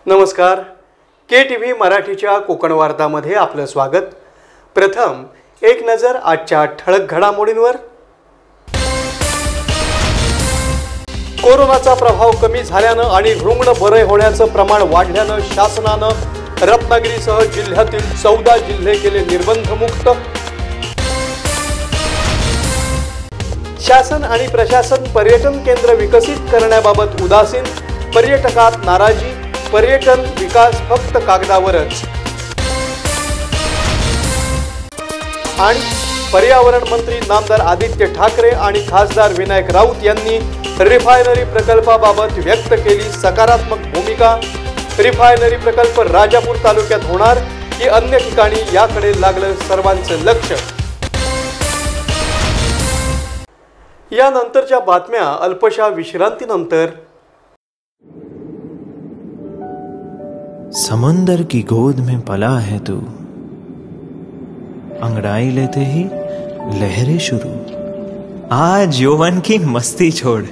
नमस्कार. KTV मराठीच्या कोकण वार्तामध्ये आपलं स्वागत. प्रथम एक नजर आजच्या ठळक घडामोडींवर. कोरोनाचा प्रभाव कमी झाल्यानं आणि रुग्ण बरे होण्याचं प्रमाण वाढल्यानं शासनानं रत्नागिरीसह जिल्ह्यातील 14 जिल्हे केले निर्बंधमुक्त. शासन आणि प्रशासन पर्यटन केंद्र विकसित करण्याबाबत उदासीन, पर्यटकात नाराजी, पर्यटन विकास फक्त कागदावरच. आणि पर्यावरण मंत्री नामदार आदित्य ठाकरे आणि खासदार विनायक राऊत यांनी रिफायनरी प्रकल्पाबाबत व्यक्त केली सकारात्मक भूमिका. रिफायनरी प्रकल्प राजापूर तालुक्यात होणार की अन्य ठिकाणी याकडे लागलं सर्वांचं लक्ष. यानंतरच्या बातम्या अल्पशा विश्रांतीनंतर. समुंदर की गोद में पला है तू, अंगड़ाई लेते ही लहरें शुरू. आज यौवन की मस्ती छोड़,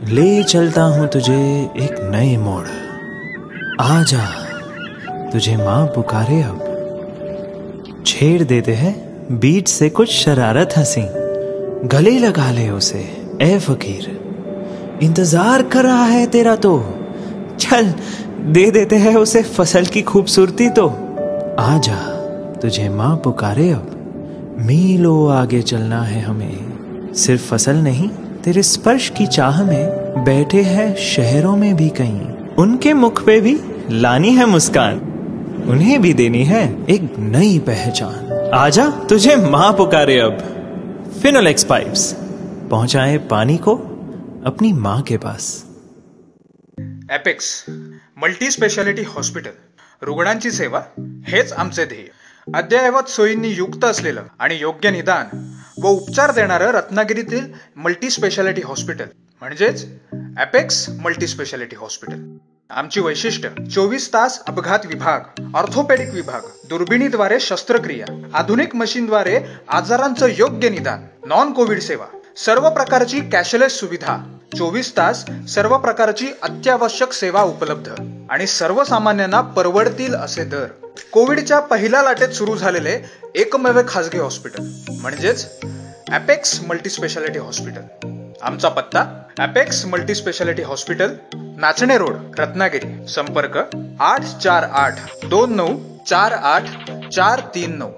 ले चलता हूं तुझे एक नए मोड़. आजा तुझे मां पुकारे अब, छेड़ देते हैं बीच से कुछ शरारत हंसी. गले लगा ले उसे ए फकीर, इंतजार कर रहा है तेरा तो. चल दे देते हैं उसे फसल की खूबसूरती तो. आजा तुझे मां पुकारे अब, मीलों आगे चलना है हमें. सिर्फ फसल नहीं, तेरे स्पर्श की चाह में बैठे हैं शहरों में भी कहीं. उनके मुख पे भी लानी है मुस्कान, उन्हें भी देनी है एक नई पहचान. आजा तुझे मां पुकारे अब. फिनोलेक्स पाइप्स पहुंचाए पानी को अपनी मां के पास. एपेक्स मल्टी स्पेशालिटी हॉस्पिटल, रुग्णांची सेवा हेच आमचे ध्येय. अद्ययावत सोयींनी युक्त असलेलं आणि योग्य निदान व उपचार देणारं रत्नागिरीतील मल्टी स्पेशालिटी हॉस्पिटल म्हणजेच एपेक्स मल्टी स्पेशालिटी हॉस्पिटल. आमची वैशिष्ट्य 24 तास अपघात विभाग, ऑर्थोपेडिक विभाग, दुर्बिणीद्वारे शस्त्रक्रिया, आधुनिक मशीनद्वारे आजारांचं योग्य निदान, नॉन कोविड सेवा, सर्व प्रकारची कॅशलेस सुविधा, 24 तास सर्व प्रकारची अत्यावश्यक सेवा उपलब्ध आणि सर्वसामान्यांना परवडतील असे दर. कोविडच्या पहिल्या लाटेत सुरू झालेले एकमेव खासगी हॉस्पिटल म्हणजेच एपेक्स मल्टी स्पेशालिटी हॉस्पिटल. आमचा पत्ता Apex multi speciality hospital, Nachane road, Ratnagiri. संपर्क 84829494839.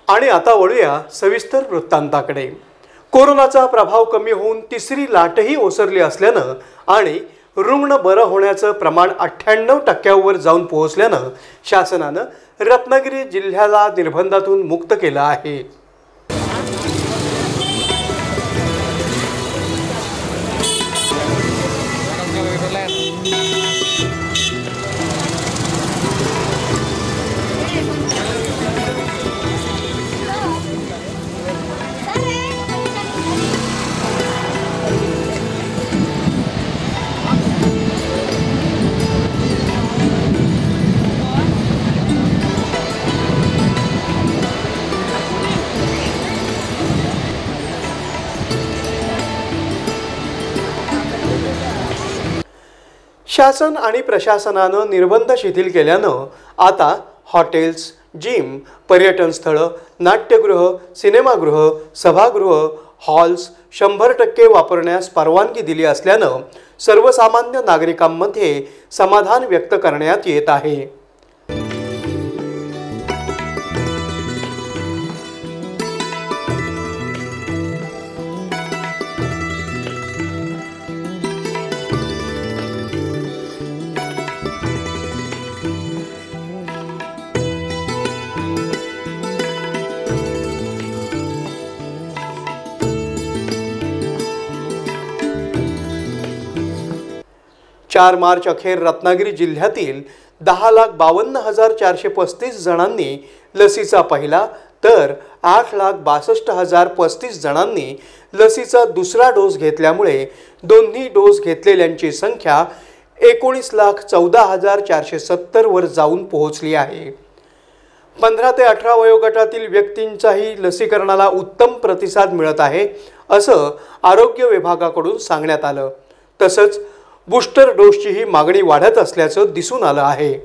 आणि आता वळूया सविस्तर वृत्तांताकडे. कोरोनाचा प्रभाव कमी होऊन तिसरी लाटही ओसरली असल्यानं आणि रुग्ण बरं होण्याचं प्रमाण 98% जाऊन पोहोचल्यानं शासनानं रत्नागिरी जिल्ह्याला निर्बंधातून मुक्त केलं आहे. शासन आणि प्रशासनानं निर्बंध शिथिल केल्यानं आता हॉटेल्स, जिम, पर्यटन स्थळं, नाट्यगृह, सिनेमागृह, सभागृह, हॉल्स 100% वापरण्यास परवानगी दिली असल्यानं सर्वसामान्य नागरिकांमध्ये समाधान व्यक्त करण्यात येत आहे. चार मार्च अखेर रत्नागिरी जिल्ह्यातील 10,52,435 जणांनी लसीचा पहिला तर 8,62,035 जणांनी लसीचा दुसरा डोस घेतल्यामुळे दोन्ही डोस घेतलेल्यांची संख्या 19,14,470 वर जाऊन पोहोचली आहे. 15 ते 18 वयोगटातील व्यक्तींचाही लसीकरणाला उत्तम प्रतिसाद मिळत आहे असं आरोग्य विभागाकडून सांगण्यात आलं. तसंच बूस्टर डोसचीही मागणी वाढत असल्याचं दिसून आलं आहे.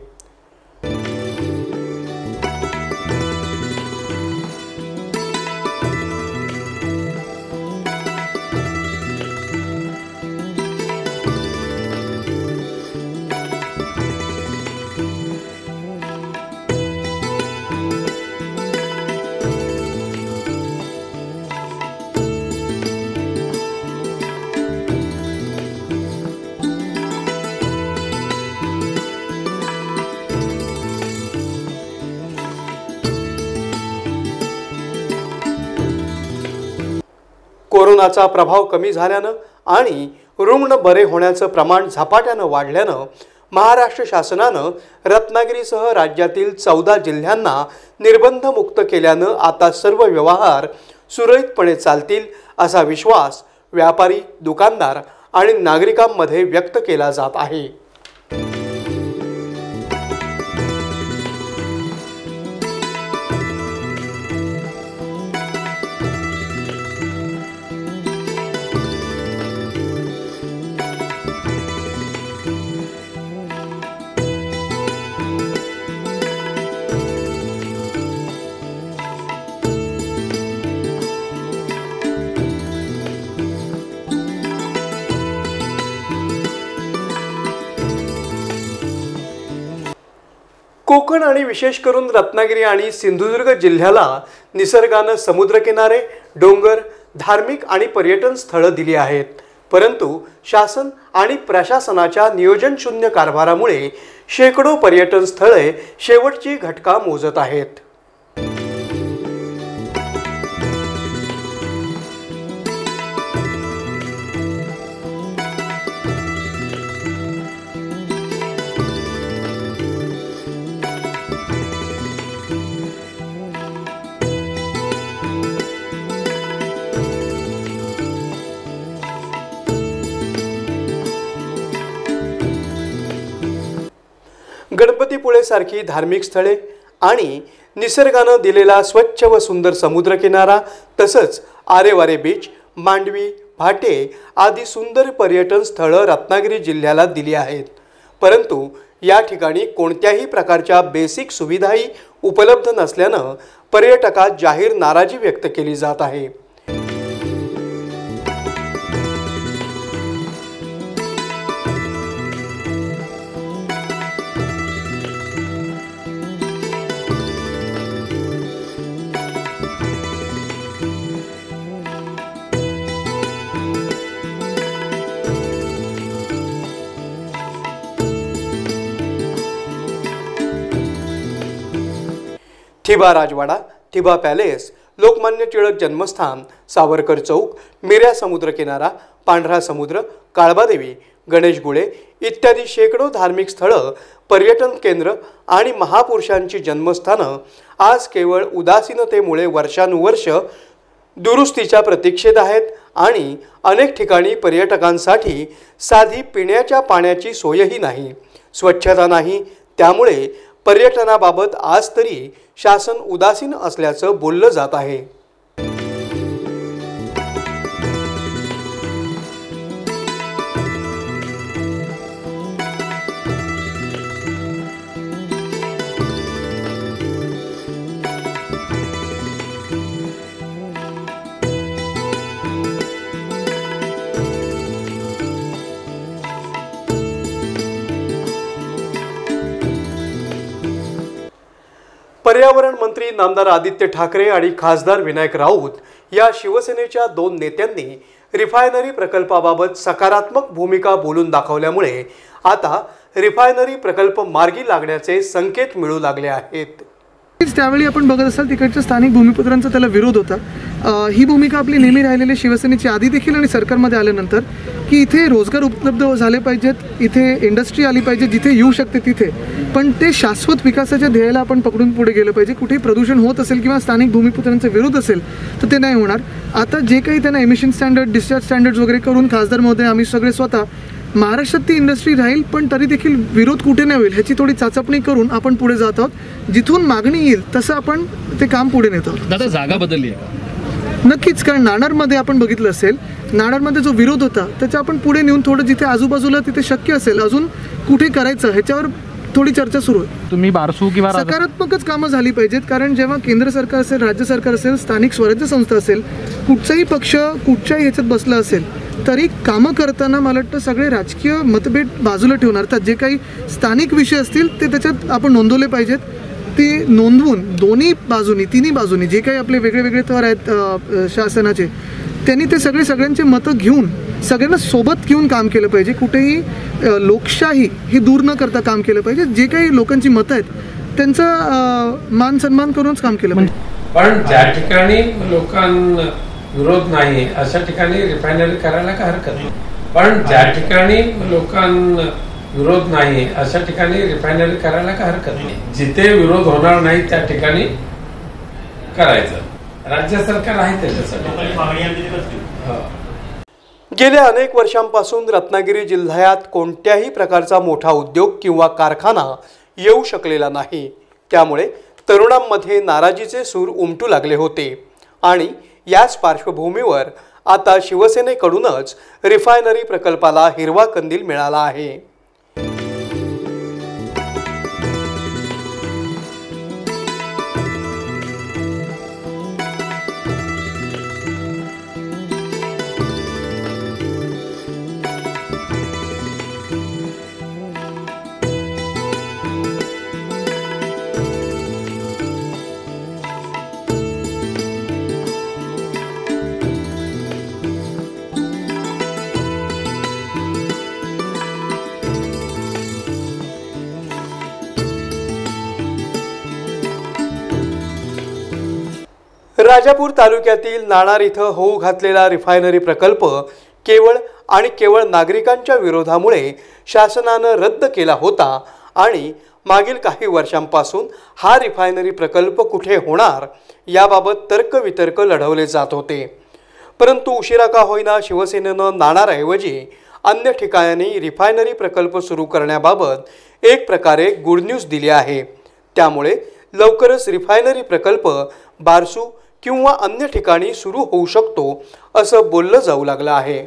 कोरोनाचा प्रभाव कमी झाल्यानं आणि रुग्ण बरे होण्याचं प्रमाण झपाट्यानं वाढल्यानं महाराष्ट्र शासनानं रत्नागिरीसह राज्यातील 14 जिल्ह्यांना निर्बंधमुक्त केल्यानं आता सर्व व्यवहार सुरळीतपणे चालतील असा विश्वास व्यापारी, दुकानदार आणि नागरिकांमध्ये व्यक्त केला जात आहे. कोकण आणि विशेष करून रत्नागिरी आणि सिंधुदुर्ग जिल्ह्याला निसर्गानं समुद्रकिनारे, डोंगर, धार्मिक आणि पर्यटन स्थळं दिली आहेत. परंतु शासन आणि प्रशासनाच्या नियोजनशून्य कारभारामुळे शेकडो पर्यटन स्थळे शेवटची घटका मोजत आहेत. गणपतीपुळे सारखी धार्मिक स्थळे आणि निसर्गानं दिलेला स्वच्छ व सुंदर समुद्रकिनारा तसंच आरेवारे बीच, मांडवी, भाटे आदी सुंदर पर्यटन स्थळं रत्नागिरी जिल्ह्याला दिली आहेत. परंतु या ठिकाणी कोणत्याही प्रकारच्या बेसिक सुविधाही उपलब्ध नसल्यानं पर्यटकात जाहीर नाराजी व्यक्त केली जात आहे. थिबा राजवाडा, थिबा पॅलेस, लोकमान्य टिळक जन्मस्थान, सावरकर चौक, मिऱ्या समुद्रकिनारा, पांढरा समुद्र, काळबादेवी, गणेश गुळे इत्यादी शेकडो धार्मिक स्थळं, पर्यटन केंद्र आणि महापुरुषांची जन्मस्थानं आज केवळ उदासीनतेमुळे वर्षानुवर्ष दुरुस्तीच्या प्रतीक्षेत आहेत आणि अनेक ठिकाणी पर्यटकांसाठी साधी पिण्याच्या पाण्याची सोयही नाही, स्वच्छता नाही. त्यामुळे पर्यटनाबाबत आज तरी शासन उदासीन असल्याचं बोललं जात आहे. पर्यावरण मंत्री नामदार आदित्य ठाकरे आणि खासदार विनायक राऊत या शिवसेनेच्या 2 नेत्यांनी रिफायनरी प्रकल्पाबाबत सकारात्मक भूमिका बोलून दाखवल्यामुळे आता रिफायनरी प्रकल्प मार्गी लागण्याचे संकेत मिळू लागले आहेत. त्यावेळी आपण बघत असाल तिकडच्या स्थानिक भूमिपुत्रांचा त्याला विरोध होता. ही भूमिका आपली नेहमी राहिलेली शिवसेनेची आधी देखील आणि सरकारमध्ये आल्यानंतर की इथे रोजगार उपलब्ध झाले पाहिजेत, इथे इंडस्ट्री आली पाहिजे जिथे येऊ शकते तिथे, पण ते शाश्वत विकासाच्या ध्येयाला आपण पकडून पुढे गेलं पाहिजे. कुठे प्रदूषण होत असेल किंवा स्थानिक भूमिपुत्रांचा विरोध असेल तर ते नाही होणार. आता जे काही त्यांना एमिशन स्टँडर्ड, डिस्चार्ज स्टँडर्ड्स वगैरे करून खासदार महोदय आम्ही सगळे स्वतः महाराष्ट्रात ती इंडस्ट्री राहील पण तरी देखील विरोध कुठे नाही होईल ह्याची थोडी चाचपणी करून आपण पुढे जात आहोत. जिथून मागणी येईल तसं आपण ते काम पुढे नेत आहोत. दादा जागा बदलली आहे नक्कीच, कारण नाणारमध्ये आपण बघितलं असेल, नाणारमध्ये जो विरोध होता त्याच्या आपण पुढे नेऊन थोडं जिथे आजूबाजूला तिथे शक्य असेल अजून कुठे करायचं ह्याच्यावर थोडी चर्चा सुरू आहे. तुम्ही बारसू किंवा सकारात्मकच कामं झाली पाहिजेत, कारण जेव्हा केंद्र सरकार असेल, राज्य सरकार असेल, स्थानिक स्वराज्य संस्था असेल, कुठचाही पक्ष कुठच्याही ह्याच्यात बसला असेल तरी कामं करताना मला वाटतं सगळे राजकीय मतभेद बाजूला ठेवून अर्थात जे काही स्थानिक विषय असतील ते त्याच्यात आपण नोंदवले पाहिजेत. ते नोंदवून दोन्ही बाजूनी तिन्ही बाजूनी जे काही आपले वेगळे वेगळे थर आहेत शासनाचे त्यांनी ते सगळ्यांचे मतं घेऊन सगळ्यांना सोबत घेऊन काम केलं पाहिजे. कुठेही लोकशाही ही दूर न करता काम केलं पाहिजे. जे काही लोकांची मतं आहेत त्यांचा मान सन्मान करूनच काम केलं पाहिजे. पण ज्या ठिकाणी लोकांना विरोध नाही अशा ठिकाणी रिफायनरी करायला काय हरकत नाही. पण ज्या ठिकाणी लोकांना विरोध नाही अशा ठिकाणी रिफायनरी करायला काय हरकत नाही. जिथे विरोध होणार नाही त्या ठिकाणी करायचं. राज्य सरकार आहे त्याच्यासाठी. गेल्या अनेक वर्षांपासून रत्नागिरी जिल्ह्यात कोणत्याही प्रकारचा मोठा उद्योग किंवा कारखाना येऊ शकलेला नाही. त्यामुळे तरुणांमध्ये नाराजीचे सूर उमटू लागले होते आणि याच पार्श्वभूमीवर आता शिवसेनेकडूनच रिफायनरी प्रकल्पाला हिरवा कंदील मिळाला आहे. राजापूर तालुक्यातील नाणार इथं होऊ घातलेला रिफायनरी प्रकल्प केवळ नागरिकांच्या विरोधामुळे शासनानं रद्द केला होता आणि मागील काही वर्षांपासून हा रिफायनरी प्रकल्प कुठे होणार याबाबत तर्कवितर्क लढवले जात होते. परंतु उशिरा का होईना शिवसेनेनं नाणारऐवजी अन्य ठिकाणी रिफायनरी प्रकल्प सुरू करण्याबाबत एक प्रकारे गुड न्यूज दिली आहे. त्यामुळे लवकरच रिफायनरी प्रकल्प बारसू किंवा अन्य ठिकाणी सुरू होऊ शकतो असं बोललं जाऊ लागलं आहे.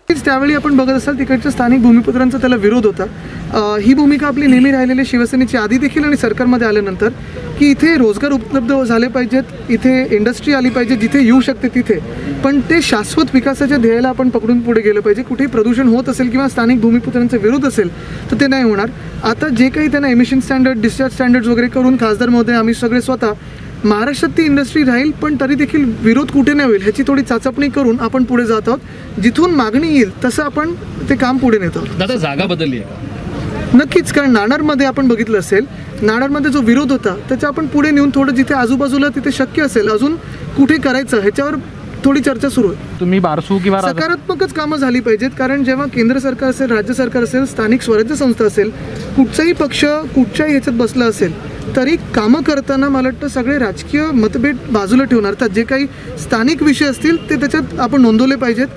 त्यावेळी आपण बघत असाल तिकडच्या स्थानिक भूमिपुत्रांचा त्याला विरोध होता. ही भूमिका आपली नेहमी राहिलेली शिवसेनेची आधी देखील आणि सरकारमध्ये आल्यानंतर की इथे रोजगार उपलब्ध झाले पाहिजेत, इथे इंडस्ट्री आली पाहिजे जिथे येऊ शकते तिथे, पण ते शाश्वत विकासाच्या ध्येयाला आपण पकडून पुढे गेलं पाहिजे. कुठेही प्रदूषण होत असेल किंवा स्थानिक भूमिपुत्रांचा विरोध असेल तर ते नाही होणार. आता जे काही त्यांना एमिशन स्टँडर्ड, डिस्चार्ज स्टँडर्ड्स वगैरे करून खासदार महोदय आम्ही सगळे स्वतः महाराष्ट्रात ती इंडस्ट्री राहील पण तरी देखील विरोध कुठे नाही होईल ह्याची थोडी चाचपणी करून आपण पुढे जात आहोत. जिथून मागणी येईल तसं आपण ते काम पुढे नेत आहोत. दादा जागा बदलली आहे का? नक्कीच, कारण नाणारमध्ये आपण बघितलं असेल, नाणारमध्ये जो विरोध होता त्याच्या आपण पुढे नेऊन थोडं जिथे आजूबाजूला तिथे शक्य असेल अजून कुठे करायचं ह्याच्यावर थोडी चर्चा सुरू आहे. तुम्ही बारसू किंवा सकारात्मकच कामं झाली पाहिजेत, कारण जेव्हा केंद्र सरकार असेल, राज्य सरकार असेल, स्थानिक स्वराज्य संस्था असेल, कुठचाही पक्ष कुठच्याही ह्याच्यात बसला असेल तरी कामं करताना मला वाटतं सगळे राजकीय मतभेद बाजूला ठेवून अर्थात जे काही स्थानिक विषय असतील ते त्याच्यात आपण नोंदवले पाहिजेत.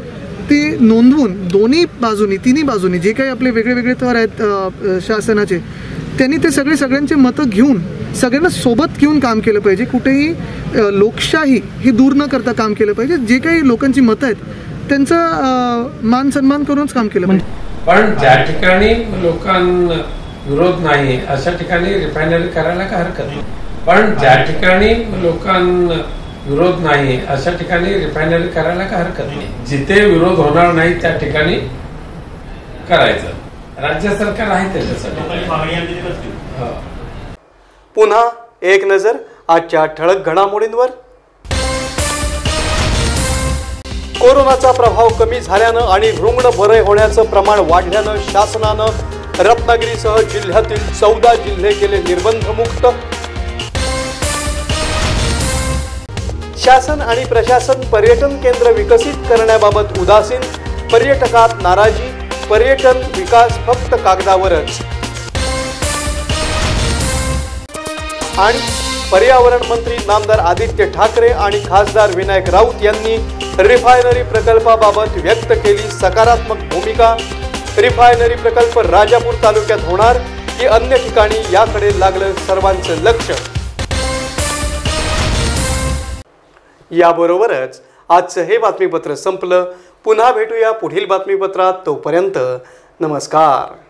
ते नोंदवून दोन्ही बाजूनी तिन्ही बाजूनी जे काही आपले वेगळे वेगळे थर आहेत शासनाचे त्यांनी ते सगळ्यांचे मतं घेऊन सगळ्यांना सोबत घेऊन काम केलं पाहिजे. कुठेही लोकशाही ही दूर न करता काम केलं पाहिजे. जे काही लोकांची मतं आहेत त्यांचा मान सन्मान करूनच काम केलं पाहिजे. पण ज्या ठिकाणी लोकांना विरोध नाही अशा ठिकाणी रिफायनरी करायला काय हरकत नाही. पण ज्या ठिकाणी लोकांना विरोध नाही अशा ठिकाणी रिफायनरी करायला काय हरकत नाही. जिथे विरोध होणार नाही त्या ठिकाणी करायचं. राज्य सरकार आहे त्याच्यासाठी. पुन्हा एक नजर आजच्या ठळक घडामोडींवर. कोरोनाचा प्रभाव कमी झाल्यानं आणि रुग्ण बरे होण्याचं प्रमाण वाढल्यानं शासनानं रत्नागिरीसह जिल्ह्यातील 14 जिल्हे केले निर्बंधमुक्त. शासन आणि प्रशासन पर्यटन केंद्र विकसित करण्याबाबत उदासीन, पर्यटकात नाराजी, पर्यटन विकास फक्त कागदावरच. आणि पर्यावरण मंत्री नामदार आदित्य ठाकरे आणि खासदार विनायक राऊत यांनी रिफायनरी प्रकल्पाबाबत व्यक्त केली सकारात्मक भूमिका. रिफायनरी प्रकल्प राजापूर तालुक्यात होणार की अन्य ठिकाणी याकडे लागलं सर्वांचं लक्ष. याबरोबरच आजचं हे बातमीपत्र संपलं. पुन्हा भेटूया पुढील बातमीपत्रात. तोपर्यंत नमस्कार.